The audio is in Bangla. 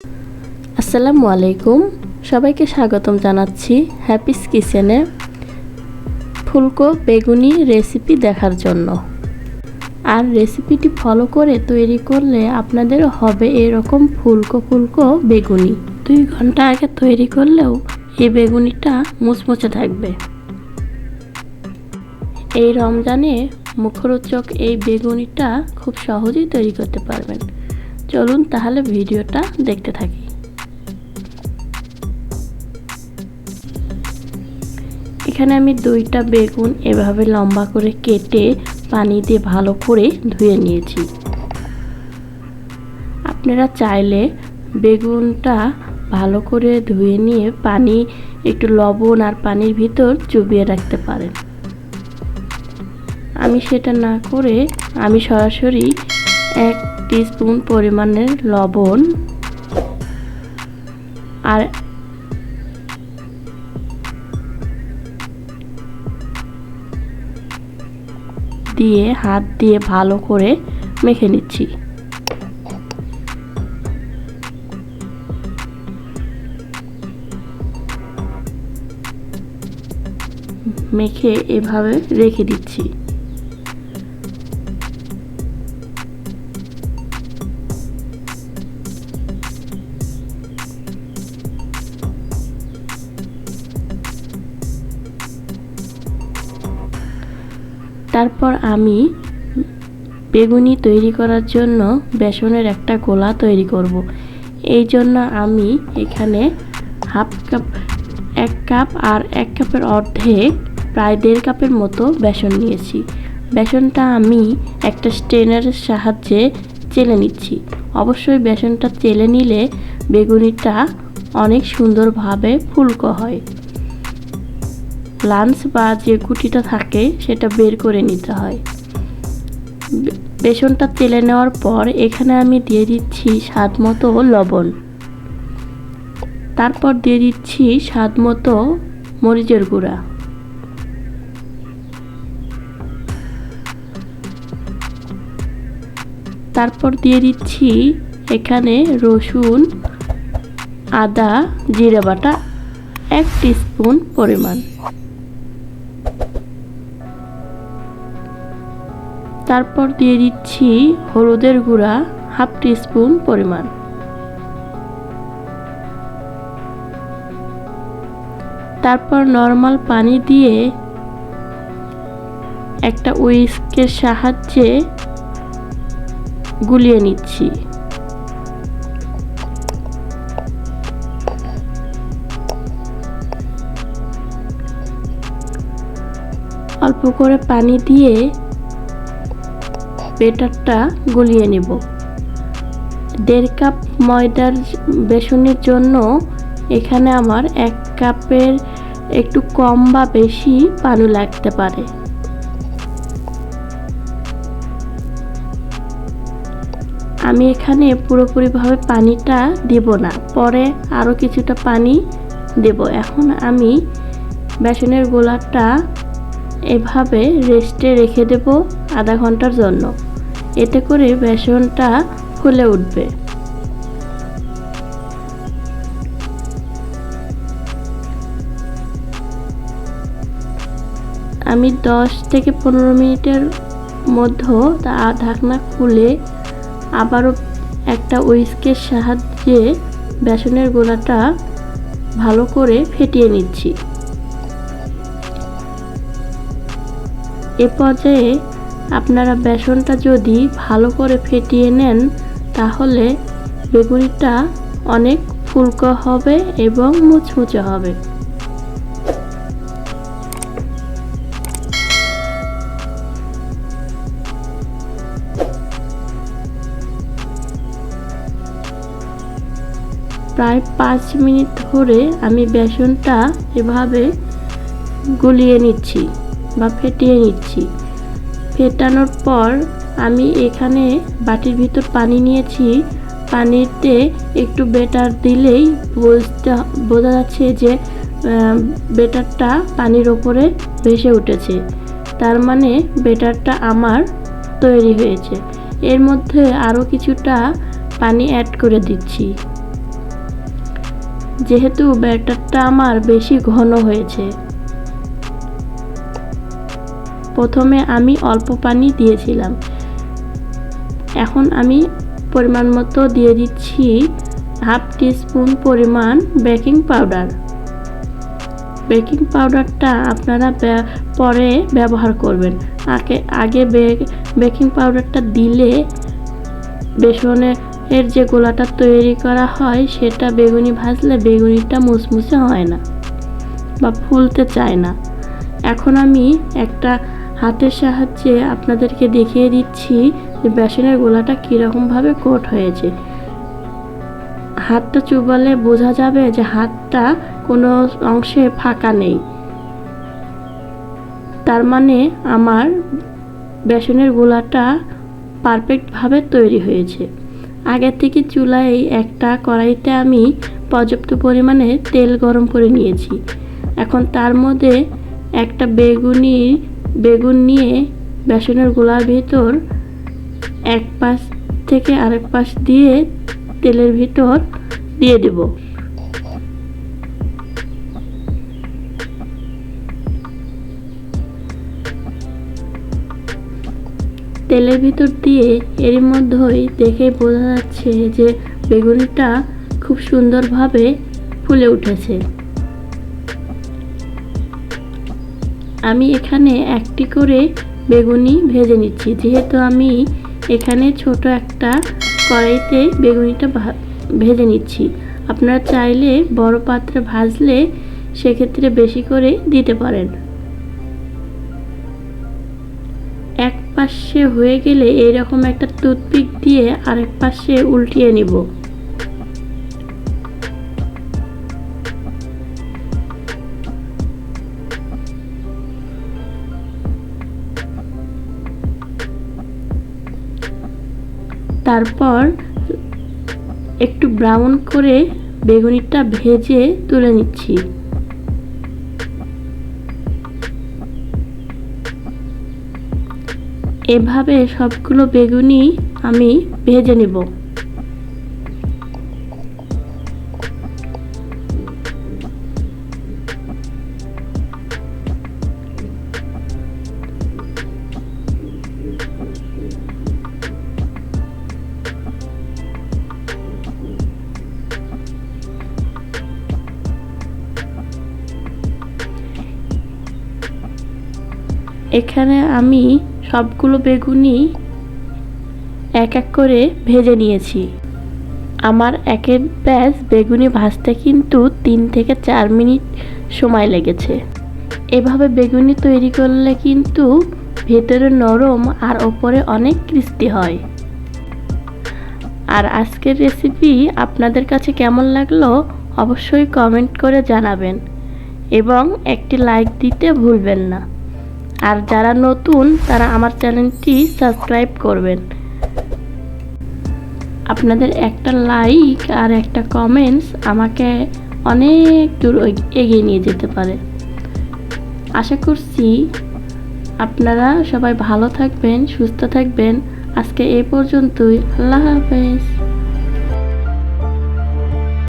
আসসালামু আলাইকুম, সবাইকে স্বাগতম জানাচ্ছি হ্যাপিস কিচেনে ফুলকো বেগুনি রেসিপি দেখার জন্য। আর রেসিপিটি ফলো করে তৈরি করলে আপনাদের হবে এরকম ফুলকো বেগুনি। 2 ঘন্টা আগে তৈরি করলেও এই বেগুনিটা মুচমুচে থাকবে। এই রমজানে মুখরোচক এই বেগুনিটা খুব সহজেই তৈরি করতে পারবেন। চলুন তাহলে ভিডিওটা দেখতে থাকি। এখানে আমি 2টা বেগুন এভাবে লম্বা করে কেটে পানি দিয়ে ভালো করে ধুয়ে নিয়েছি। আপনারা চাইলে বেগুনটা ভালো করে ধুয়ে নিয়ে পানি একটু লবণ আর পানির ভিতর চুবিয়ে রাখতে পারেন। আমি সেটা না করে আমি সরাসরি 1 টিস্পুন পরিমাণের লবণ আর দিয়ে হাত দিয়ে ভালো করে মেখে নিচ্ছি। মেখে এভাবে রেখে দিচ্ছি। তারপর আমি বেগুনি তৈরি করার জন্য বেসনের একটা গোলা তৈরি করব। এই জন্য আমি এখানে এক কাপ আর 1 কাপের অর্ধেক প্রায় 1.5 কাপের মতো বেসন নিয়েছি। বেসনটা আমি একটা স্ট্রেনারের সাহায্যে চেলে নিচ্ছি। অবশ্যই বেসনটা চেলে নিলে বেগুনিটা অনেক সুন্দরভাবে ফুলকো হয়। লাঞ্চ বা যে গুটিটা থাকে সেটা বের করে নিতে হয়। বেসনটা তেলে নেওয়ার পর এখানে আমি দিয়ে দিচ্ছি স্বাদ মতো লবণ। তারপর দিয়ে দিচ্ছি স্বাদ মতো মরিচের গুঁড়া। তারপর দিয়ে দিচ্ছি এখানে রসুন, আদা, জিরা বাটা 1 টিস্পুন পরিমাণ। তারপর দিয়ে দিচ্ছি হলুদের গুঁড়া 1/2 টিস্পুন পরিমাণ। তারপর নরমাল পানি দিয়ে একটা হুইস্কের সাহায্যে গুলিয়ে নিচ্ছি। অল্প করে পানি দিয়ে বেটারটা গলিয়ে নেব। 1.5 কাপ ময়দার বেসনের জন্য এখানে আমার 1 কাপের একটু কম বা বেশি পানি লাগতে পারে। আমি এখানে পুরোপুরিভাবে পানিটা দেব না, পরে আরও কিছুটা পানি দেব। এখন আমি বেসনের গোলাটা এভাবে রেস্টে রেখে দেব আধা ঘন্টার জন্য। এতে করে বেসনটা ফুলে উঠবে। আমি 10 থেকে 15 মিনিটের মধ্যে ঢাকনা খুলে আবারও একটা হুইস্কের সাহায্যে বেসনের গোলাটা ভালো করে ফেটিয়ে নিচ্ছি। এ পর্যায়ে আপনারা বেসনটা যদি ভালো করে ফেটিয়ে নেন তাহলে বেগুনিটা অনেক ফুলকো হবে এবং মুচমুচে হবে। প্রায় 5 মিনিট ধরে আমি বেসনটা এভাবে গুলিয়ে নিচ্ছি বা ফেটিয়ে নিচ্ছি। ফেটানোর পর আমি এখানে বাটির ভিতর পানি নিয়েছি। পানিতে একটু বেটার দিলেই বোঝা যাচ্ছে যে বেটারটা পানির ওপরে ভেসে উঠেছে। তার মানে বেটারটা আমার তৈরি হয়েছে। এর মধ্যে আরও কিছুটা পানি অ্যাড করে দিচ্ছি। যেহেতু ব্যাটারটা আমার বেশি ঘন হয়েছে, প্রথমে আমি অল্প পানি দিয়েছিলাম, এখন আমি পরিমাণ মতো দিয়ে দিচ্ছি হাফ টিস্পুন পরিমাণ বেকিং পাউডার। বেকিং পাউডারটা আপনারা পরে ব্যবহার করবেন। আগে বেকিং পাউডারটা দিলে বেসনের যে গোলাটা তৈরি করা হয় সেটা বেগুনি ভাজলে বেগুনিটা মুচমুচে হয় না বা ফুলতে চায় না। এখন আমি একটা হাতের সাহায্যে আপনাদেরকে দেখিয়ে দিচ্ছি যে বেসনের গোলাটা কীরকমভাবে কোট হয়েছে। হাতটা চুবালে বোঝা যাবে যে হাতটা কোনো অংশে ফাঁকা নেই, তার মানে আমার বেসনের গোলাটা পারফেক্টভাবে তৈরি হয়েছে। আগে থেকে চুলায় একটা কড়াইতে আমি পর্যাপ্ত পরিমাণে তেল গরম করে নিয়েছি। এখন তার মধ্যে একটা বেগুন নিয়ে বেসনের গোলার ভিতর এক পাশ থেকে আরেক পাশ দিয়ে তেলের ভিতর দিয়ে দেব। তেলের ভিতর দিয়ে এর মধ্যেই দেখে বোঝা যাচ্ছে যে বেগুনটা খুব সুন্দরভাবে ফুলে উঠেছে। আমি এখানে একটি করে বেগুনি ভেজে নিচ্ছি, যেহেতু আমি এখানে ছোট একটা কড়াইতে বেগুনিটা ভেজে নিচ্ছি। আপনারা চাইলে বড় পাত্রে ভাজলে সেক্ষেত্রে বেশি করে দিতে পারেন। এক পাশে হয়ে গেলে এরকম একটা টুথপিক দিয়ে আরেক পাশে উল্টিয়ে নিব। তারপর একটু ব্রাউন করে বেগুনিটা ভেজে তুলে নিচ্ছি। এভাবে সবগুলো বেগুনি আমি ভেজে নেব। এখানে আমি সবগুলো বেগুনি এক এক করে ভেজে নিয়েছি। আমার একের ব্যাচ বেগুনি ভাজতে কিন্তু 3 থেকে 4 মিনিট সময় লেগেছে। এভাবে বেগুনি তৈরি করলে কিন্তু ভেতরে নরম আর ওপরে অনেক ক্রিস্পি হয়। আর আজকের রেসিপি আপনাদের কাছে কেমন লাগলো অবশ্যই কমেন্ট করে জানাবেন এবং একটি লাইক দিতে ভুলবেন না। আর যারা নতুন তারা আমার চ্যানেলটি সাবস্ক্রাইব করবেন। আপনাদের একটা লাইক আর একটা কমেন্টস আমাকে অনেক দূর এগিয়ে নিয়ে যেতে পারে। আশা করছি আপনারা সবাই ভালো থাকবেন, সুস্থ থাকবেন। আজকে এই পর্যন্তই। আল্লাহ হাফেজ।